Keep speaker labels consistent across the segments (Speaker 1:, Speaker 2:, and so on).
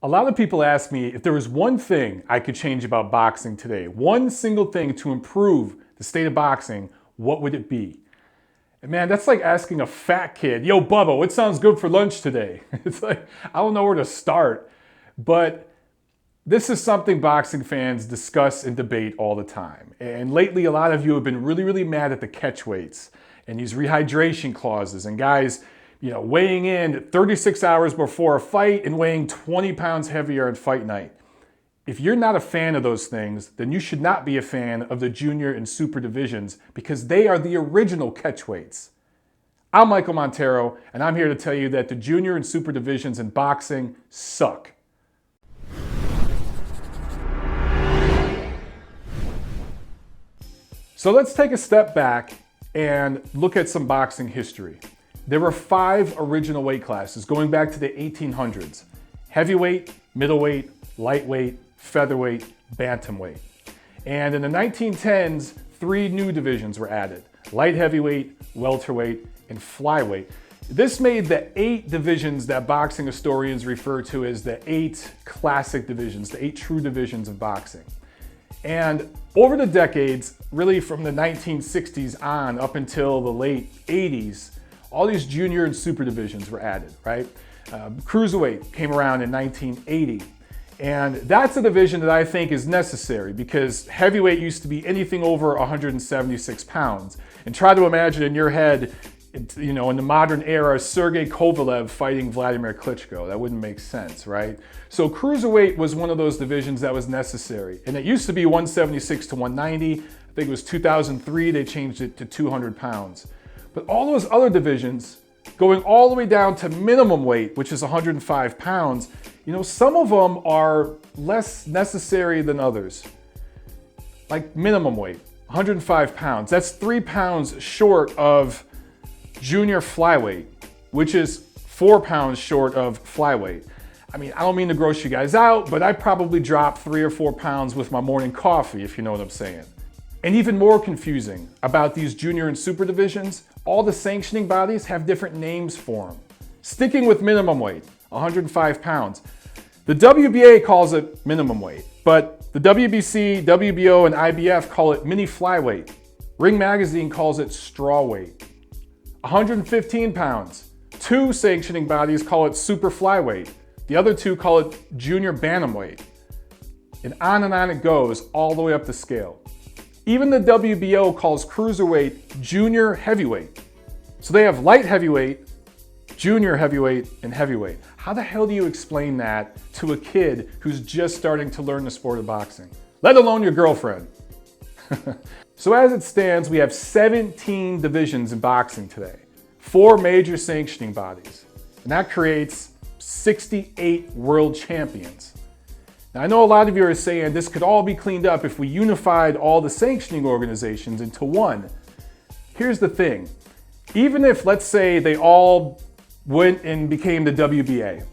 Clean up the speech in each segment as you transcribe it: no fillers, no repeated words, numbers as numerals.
Speaker 1: A lot of people ask me if there was one thing I could change about boxing today, one single thing to improve the state of boxing, what would it be? And man, that's like asking a fat kid, yo, Bubba, what sounds good for lunch today? It's like, I don't know where to start. But this is something boxing fans discuss and debate all the time. And lately, a lot of you have been really mad at the catch weights and these rehydration clauses and guys, weighing in 36 hours before a fight and weighing 20 pounds heavier on fight night. If you're not a fan of those things, then you should not be a fan of the junior and super divisions because they are the original catch weights. I'm Michael Montero, and I'm here to tell you that the junior and super divisions in boxing suck. So let's take a step back and look at some boxing history. There were 5 original weight classes going back to the 1800s: heavyweight, middleweight, lightweight, featherweight, bantamweight. And in the 1910s, 3 new divisions were added: light heavyweight, welterweight, and flyweight. This made the 8 divisions that boxing historians refer to as the 8 classic divisions, the 8 true divisions of boxing. And over the decades, really from the 1960s on up until the late 80s, all these junior and super divisions were added, right? Cruiserweight came around in 1980. And that's a division that I think is necessary because heavyweight used to be anything over 176 pounds. And try to imagine in your head, in the modern era, Sergey Kovalev fighting Vladimir Klitschko. That wouldn't make sense, right? So cruiserweight was one of those divisions that was necessary. And it used to be 176 to 190. I think it was 2003, they changed it to 200 pounds. But all those other divisions, going all the way down to minimum weight, which is 105 pounds, some of them are less necessary than others. Like minimum weight, 105 pounds. That's 3 pounds short of junior flyweight, which is 4 pounds short of flyweight. I don't mean to gross you guys out, but I probably drop 3 or 4 pounds with my morning coffee, if you know what I'm saying. And even more confusing about these junior and super divisions, all the sanctioning bodies have different names for them. Sticking with minimum weight, 105 pounds. The WBA calls it minimum weight, but the WBC, WBO, and IBF call it mini flyweight. Ring Magazine calls it straw weight. 115 pounds. 2 sanctioning bodies call it super flyweight. The other 2 call it junior bantamweight. And on it goes all the way up the scale. Even the WBO calls cruiserweight junior heavyweight. So they have light heavyweight, junior heavyweight, and heavyweight. How the hell do you explain that to a kid who's just starting to learn the sport of boxing, let alone your girlfriend? So as it stands, we have 17 divisions in boxing today, 4 major sanctioning bodies, and that creates 68 world champions. Now, I know a lot of you are saying this could all be cleaned up if we unified all the sanctioning organizations into one. Here's the thing. Even if, let's say, they all went and became the WBA,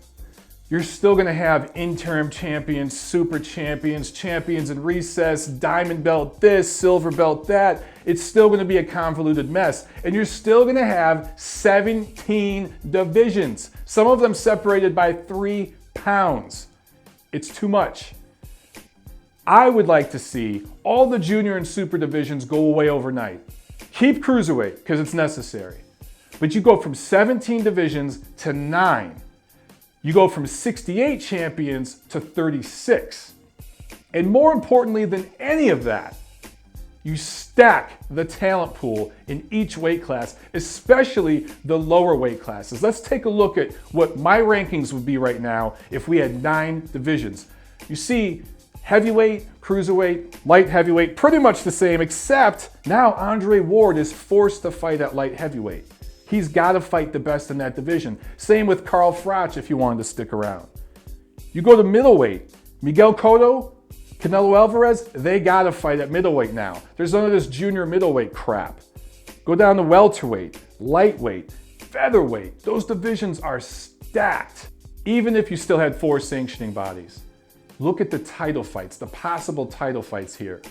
Speaker 1: you're still going to have interim champions, super champions, champions in recess, diamond belt this, silver belt that. It's still going to be a convoluted mess. And you're still going to have 17 divisions, some of them separated by 3 pounds. It's too much. I would like to see all the junior and super divisions go away overnight. Keep cruiserweight because it's necessary. But you go from 17 divisions to 9. You go from 68 champions to 36. And more importantly than any of that, you stack the talent pool in each weight class, especially the lower weight classes. Let's take a look at what my rankings would be right now if we had 9 divisions. You see, heavyweight, cruiserweight, light heavyweight, pretty much the same, except now Andre Ward is forced to fight at light heavyweight. He's got to fight the best in that division. Same with Carl Froch if you wanted to stick around. You go to middleweight, Miguel Cotto, Canelo Alvarez, they got to fight at middleweight now. There's none of this junior middleweight crap. Go down to welterweight, lightweight, featherweight. Those divisions are stacked, even if you still had 4 sanctioning bodies. Look at the title fights, the possible title fights here.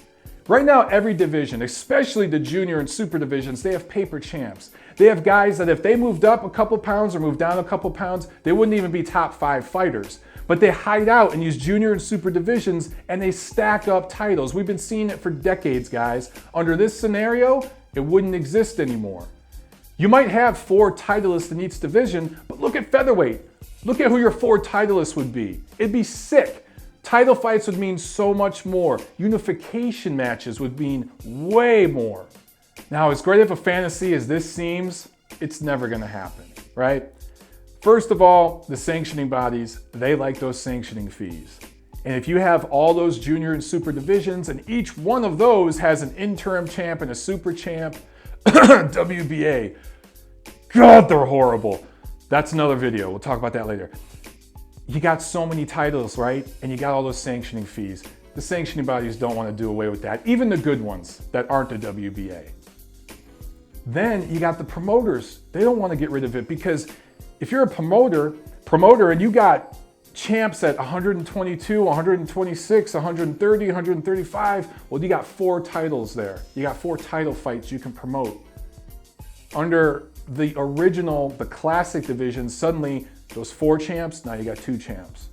Speaker 1: Right now, every division, especially the junior and super divisions, they have paper champs. They have guys that if they moved up a couple pounds or moved down a couple pounds, they wouldn't even be top 5 fighters. But they hide out in these junior and super divisions and they stack up titles. We've been seeing it for decades, guys. Under this scenario, it wouldn't exist anymore. You might have 4 titleists in each division, but look at featherweight. Look at who your 4 titleists would be. It'd be sick. Title fights would mean so much more. Unification matches would mean way more. Now, as great of a fantasy as this seems, it's never gonna happen, right? First of all, the sanctioning bodies, they like those sanctioning fees. And if you have all those junior and super divisions and each one of those has an interim champ and a super champ, WBA, God, they're horrible. That's another video, we'll talk about that later. You got so many titles, right? And you got all those sanctioning fees. The sanctioning bodies don't want to do away with that, even the good ones that aren't the WBA. Then you got the promoters. They don't want to get rid of it because if you're a promoter and you got champs at 122, 126, 130, 135, well, you got 4 titles there. You got 4 title fights you can promote. Under the original, the classic division, suddenly those 4 champs, now you got 2 champs.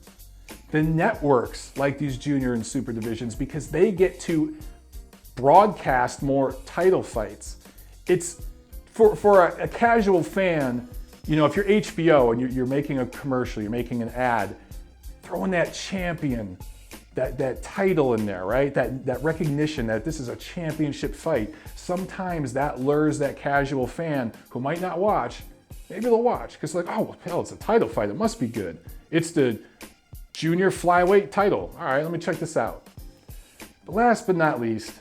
Speaker 1: The networks like these junior and super divisions because they get to broadcast more title fights. It's for a casual fan, you know, if you're HBO and you're making a commercial, you're making an ad, throwing that champion, that title in there, right? That recognition that this is a championship fight. Sometimes that lures that casual fan who might not watch. Maybe they'll watch because like, oh, hell, it's a title fight. It must be good. It's the junior flyweight title. All right, let me check this out. But last but not least,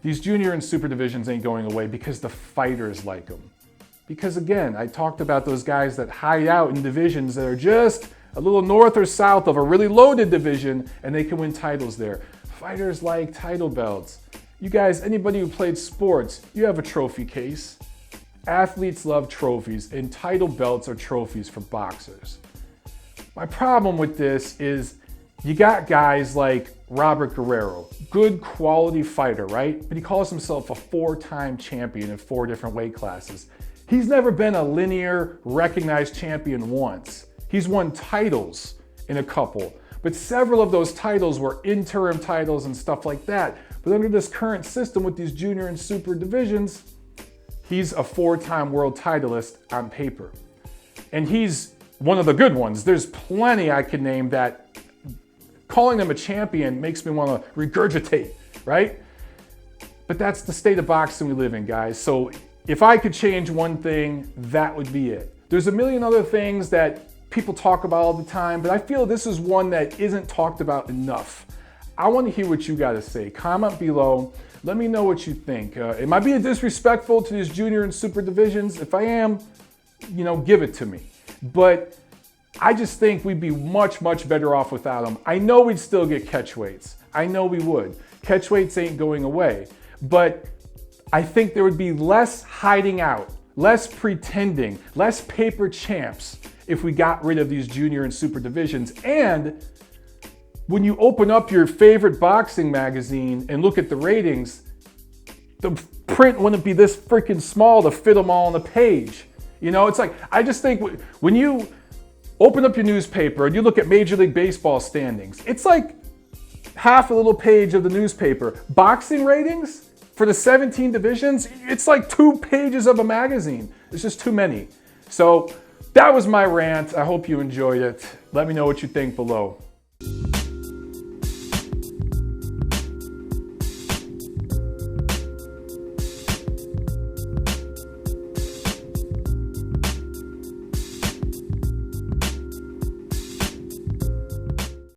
Speaker 1: these junior and super divisions ain't going away because the fighters like them. Because again, I talked about those guys that hide out in divisions that are just a little north or south of a really loaded division and they can win titles there. Fighters like title belts. You guys, anybody who played sports, you have a trophy case. Athletes love trophies and title belts are trophies for boxers. My problem with this is you got guys like Robert Guerrero, good quality fighter, right? But he calls himself a 4-time champion in 4 different weight classes. He's never been a linear recognized champion once. He's won titles in a couple, but several of those titles were interim titles and stuff like that. But under this current system with these junior and super divisions, he's a 4-time world titleist on paper. And he's one of the good ones. There's plenty I could name that calling them a champion makes me want to regurgitate, right? But that's the state of boxing we live in, guys. So if I could change one thing, that would be it. There's a million other things that people talk about all the time, but I feel this is one that isn't talked about enough. I want to hear what you got to say. Comment below. Let me know what you think. Am I being disrespectful to these junior and super divisions? If I am, you know, give it to me. But I just think we'd be much, much better off without them. I know we'd still get catchweights. I know we would. Catchweights ain't going away. But I think there would be less hiding out, less pretending, less paper champs if we got rid of these junior and super divisions. And when you open up your favorite boxing magazine and look at the ratings, the print wouldn't be this freaking small to fit them all on the page. You know, it's like, I just think when you open up your newspaper and you look at Major League Baseball standings, it's like half a little page of the newspaper. Boxing ratings for the 17 divisions, it's like 2 pages of a magazine. It's just too many. So that was my rant. I hope you enjoyed it. Let me know what you think below.